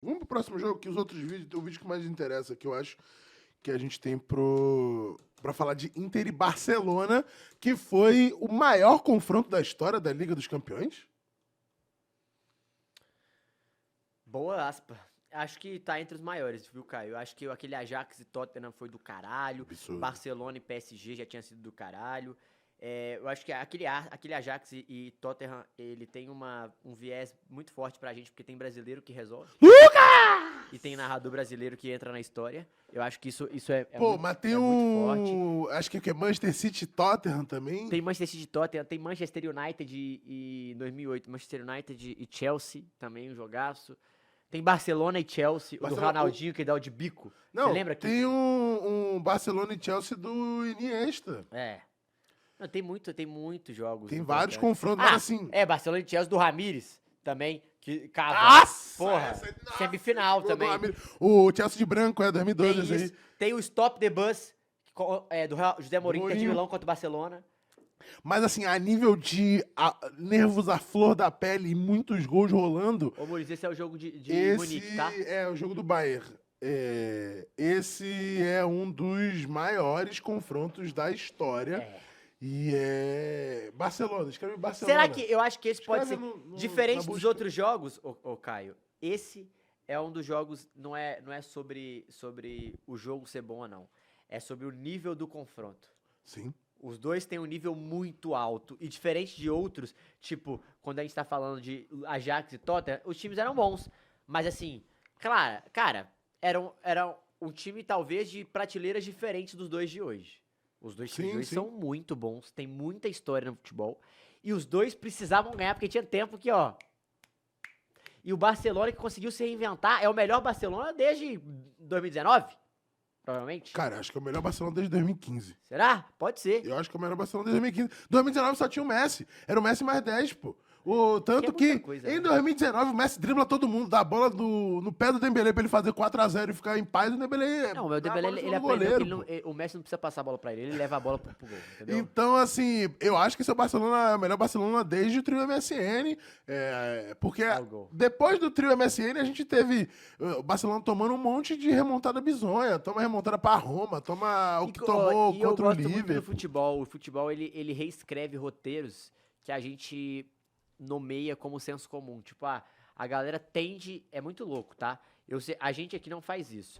Vamos pro próximo jogo, que os outros vídeos, o vídeo que mais interessa, que eu acho que a gente tem pra falar de Inter e Barcelona, que foi o maior confronto da história da Liga dos Campeões. Boa aspa. Acho que tá entre os maiores, viu, Caio? Acho que aquele Ajax e Tottenham foi do caralho. Absurdo. Barcelona e PSG já tinha sido do caralho. Eu acho que aquele Ajax e Tottenham, ele tem um viés muito forte pra gente, porque tem brasileiro que resolve. E tem narrador brasileiro que entra na história. Eu acho que isso é Pô, muito, mas tem é muito forte. Acho que é Manchester City e Tottenham também. Tem Manchester City e Tottenham, tem Manchester United e 2008, Manchester United e Chelsea, também um jogaço. Tem Barcelona e Chelsea, o do Ronaldinho que dá o de bico. Você Não, lembra que... tem um Barcelona e Chelsea do Iniesta. É. Não, tem muitos jogos Tem vários importantes. confrontos, mas assim... Barcelona e Chelsea do Ramires também, que cava. Nossa! Porra, semifinal gol do também. Ramiro. O Chelsea de branco, 2012 Tem esse aí. isso. Tem o Stop the Bus, do José Mourinho, que é de Mourinho. Milão contra o Barcelona. Mas assim, a nível de nervos à flor da pele e muitos gols rolando, Ô, Maurício, esse é o jogo de esse Munique, tá? é o jogo do Bayern. Esse é um dos maiores confrontos da história. É. E é Barcelona, escreve Barcelona. Será que eu acho que esse pode ser Escreve na diferente dos busca. outros jogos, ô Caio? Esse é um dos jogos, não é sobre o jogo ser bom ou não. É sobre o nível do confronto. Sim. Os dois têm um nível muito alto. E diferente de outros, tipo, quando a gente tá falando de Ajax e Tottenham, os times eram bons. Mas assim, claro, cara, era um time talvez de prateleiras diferentes dos dois de hoje. Os dois times de hoje são muito bons, tem muita história no futebol. E os dois precisavam ganhar, porque tinha tempo aqui, ó. E o Barcelona que conseguiu se reinventar é o melhor Barcelona desde 2019, provavelmente. Cara, acho que é o melhor Barcelona desde 2015. Será? Pode ser. Eu acho que é o melhor Barcelona desde 2015. 2019 só tinha o Messi. Era o Messi mais 10, pô. Tanto Que é que, muita coisa, em né? 2019, o Messi dribla todo mundo, dá a bola no pé do Dembélé pra ele fazer 4x0 e ficar em paz, e o Dembélé... Não, mas o dá a Dembélé, bola em ele cima do aprendeu que goleiro, pô. o Messi não precisa passar a bola pra ele leva a bola pro gol, entendeu? Então, assim, eu acho que esse é o melhor Barcelona desde o trio MSN. Porque É o gol. depois do trio MSN, a gente teve o Barcelona tomando um monte de remontada bizonha. Toma remontada pra Roma, toma o que tomou E eu contra o gosto muito do Liverpool. futebol. O futebol, ele reescreve roteiros que a gente nomeia como senso comum. Tipo, a galera tende... É muito louco, tá? A gente aqui não faz isso.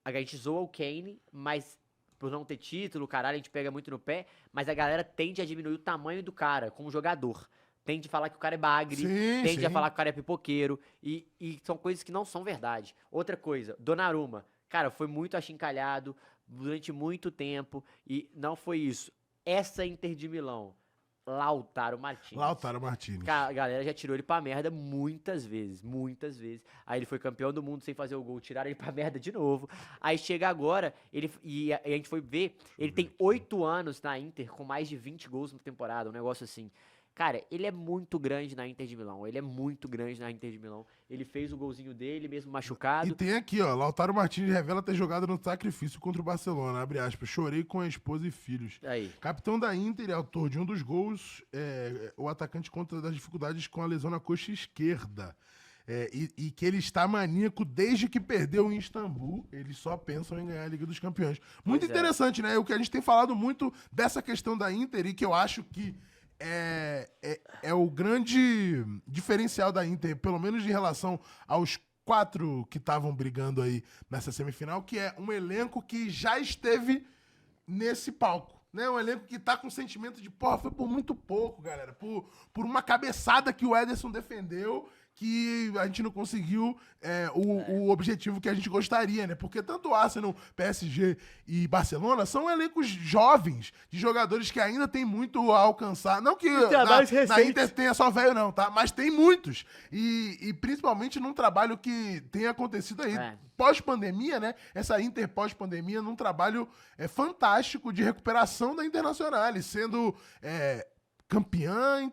A gente zoa o Kane, mas por não ter título, caralho, a gente pega muito no pé, mas a galera tende a diminuir o tamanho do cara como jogador. Tende a falar que o cara é bagre, Sim, tende a sim. falar que o cara é pipoqueiro, e são coisas que não são verdade. Outra coisa, Donnarumma, cara, foi muito achincalhado durante muito tempo, e não foi isso. Essa Inter de Milão, Lautaro Martínez. Lautaro Martínez. A galera já tirou ele pra merda muitas vezes, muitas vezes. Aí ele foi campeão do mundo sem fazer o gol, tiraram ele pra merda de novo. Aí chega agora, e a gente foi ver, ele tem 8 anos na Inter com mais de 20 gols na temporada, um negócio assim. Cara, ele é muito grande na Inter de Milão, ele é muito grande na Inter de Milão. Ele fez o golzinho dele, mesmo E machucado. tem aqui, ó, Lautaro Martínez revela ter jogado no sacrifício contra o Barcelona, abre aspas, chorei com a esposa e filhos. Aí. Capitão da Inter e autor de um dos gols, o atacante conta das dificuldades com a lesão na coxa esquerda. E que ele está maníaco desde que perdeu em Istambul. Eles só pensam em ganhar a Liga dos Campeões. Muito Pois é. interessante, né? O que a gente tem falado muito dessa questão da Inter e que eu acho que é o grande diferencial da Inter, pelo menos em relação aos 4 que estavam brigando aí nessa semifinal, que é um elenco que já esteve nesse palco. Né? Um elenco que tá com sentimento de, porra, foi por muito pouco, galera. Por uma cabeçada que o Ederson defendeu, que a gente não conseguiu o objetivo que a gente gostaria, né? Porque tanto Arsenal, PSG e Barcelona são elencos jovens, de jogadores que ainda tem muito a alcançar. Não que na Inter tenha só velho, não, tá? Mas tem muitos. E principalmente num trabalho que tem acontecido aí. Pós-pandemia, né? Essa Inter pós-pandemia, num trabalho fantástico de recuperação da Internacional, sendo campeã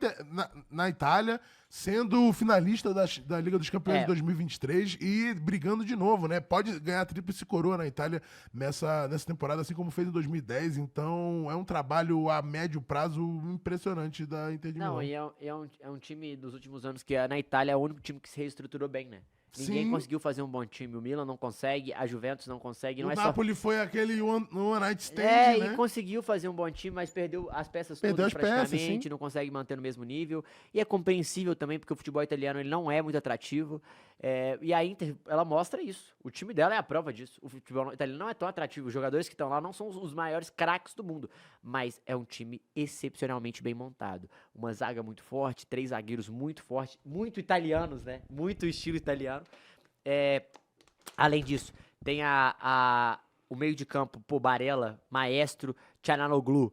na Itália, sendo finalista da Liga dos Campeões de 2023 e brigando de novo, né? Pode ganhar a tríplice coroa na Itália nessa temporada, assim como fez em 2010. Então, é um trabalho a médio prazo impressionante da Inter de Milão. Não, e é um time dos últimos anos que na Itália é o único time que se reestruturou bem, né? Ninguém Sim. conseguiu fazer um bom time. O Milan não consegue, a Juventus não consegue. Não O é só Napoli foi aquele one night stand, e né? conseguiu fazer um bom time, mas perdeu as peças Perdeu todas as peças, praticamente, sim. não consegue manter no mesmo nível. E é compreensível também, porque o futebol italiano ele não é muito atrativo. E a Inter, ela mostra isso. O time dela é a prova disso. O futebol italiano não é tão atrativo. Os jogadores que estão lá não são os maiores craques do mundo, mas é um time excepcionalmente bem montado. Uma zaga muito forte, 3 zagueiros muito fortes, muito italianos, né? Muito estilo italiano. Além disso, tem o meio de campo, pô, Barella, Maestro, Çalhanoğlu,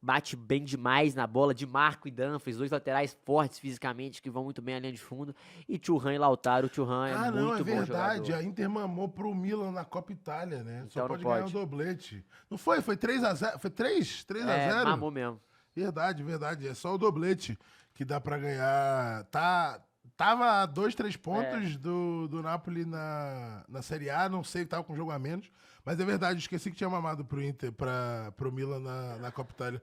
bate bem demais na bola, de Marco e Dumfries, 2 laterais fortes fisicamente, que vão muito bem à linha de fundo, e Thuram e Lautaro. O Thuram é Não, é muito bom verdade. jogador. A Inter mamou pro Milan na Copa Itália, né? Então Só não pode ganhar um pode. doblete. Não foi? Foi 3-0? Foi 3-0? Mamou mesmo. Verdade, verdade. É só o doblete que dá pra ganhar. Tava a 2, 3 pontos do Napoli na Série A. Não sei, tava com um jogo a menos. Mas é verdade, esqueci que tinha mamado pro Inter, pro Milan na Copa Itália.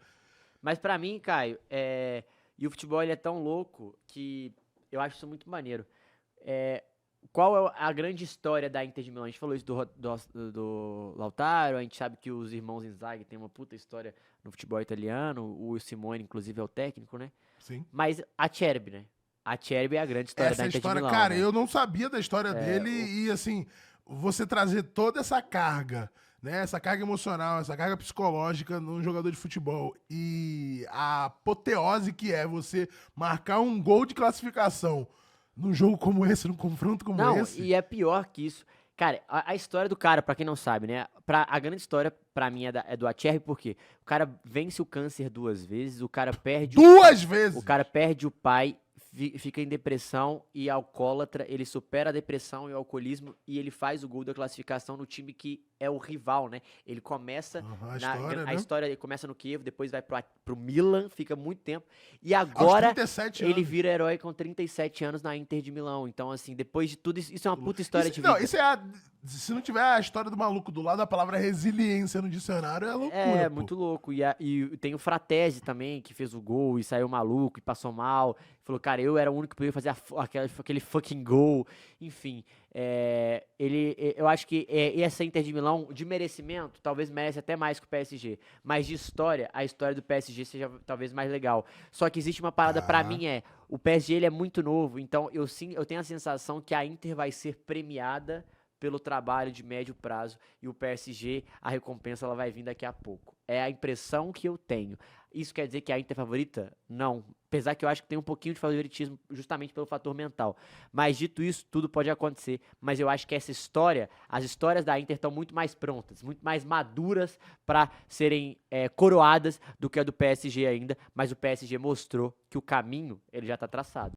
Mas pra mim, Caio, e o futebol ele é tão louco que eu acho isso muito maneiro. Qual é a grande história da Inter de Milão? A gente falou isso do Lautaro, a gente sabe que os irmãos Inzaghi têm uma puta história no futebol italiano, o Simone, inclusive, é o técnico, né? Sim. Mas a Cherby, né? A Cherby é a grande história Essa da Inter história, de Milão, cara, né? eu não sabia da história dele e, assim, você trazer toda essa carga, né? Essa carga emocional, essa carga psicológica num jogador de futebol e a apoteose que é você marcar um gol de classificação num jogo como esse, num confronto como Não, esse. e é pior que isso. Cara, a história do cara, pra quem não sabe, né? A grande história, pra mim, é do Acerbi, porque o cara vence o câncer 2 vezes, o cara perde Duas vezes! o cara perde o pai, fica em depressão e alcoólatra, ele supera a depressão e o alcoolismo e ele faz o gol da classificação no time que é o rival, né? Ele começa A história, né? ele começa no Kiev, depois vai pro Milan, fica muito tempo e Aos agora 37 ele anos. vira herói com 37 anos na Inter de Milão. Então assim, depois de tudo isso é uma puta história de Não, vida. isso é se não tiver a história do maluco do lado, a palavra resiliência no dicionário é loucura, É, pô. muito louco. E tem o Fratesi também, que fez o gol e saiu maluco e passou mal. Falou, cara, eu era o único que podia fazer aquele fucking gol. Enfim, eu acho que essa Inter de Milão, de merecimento, talvez merece até mais que o PSG. Mas de história, a história do PSG seja talvez mais legal. Só que existe uma parada pra mim, o PSG ele é muito novo, então eu tenho a sensação que a Inter vai ser premiada pelo trabalho de médio prazo e o PSG, a recompensa ela vai vir daqui a pouco. É a impressão que eu tenho. Isso quer dizer que a Inter é favorita? Não. Apesar que eu acho que tem um pouquinho de favoritismo justamente pelo fator mental. Mas dito isso, tudo pode acontecer. Mas eu acho que essa história, as histórias da Inter estão muito mais prontas, muito mais maduras para serem coroadas do que a do PSG ainda. Mas o PSG mostrou que o caminho ele já está traçado.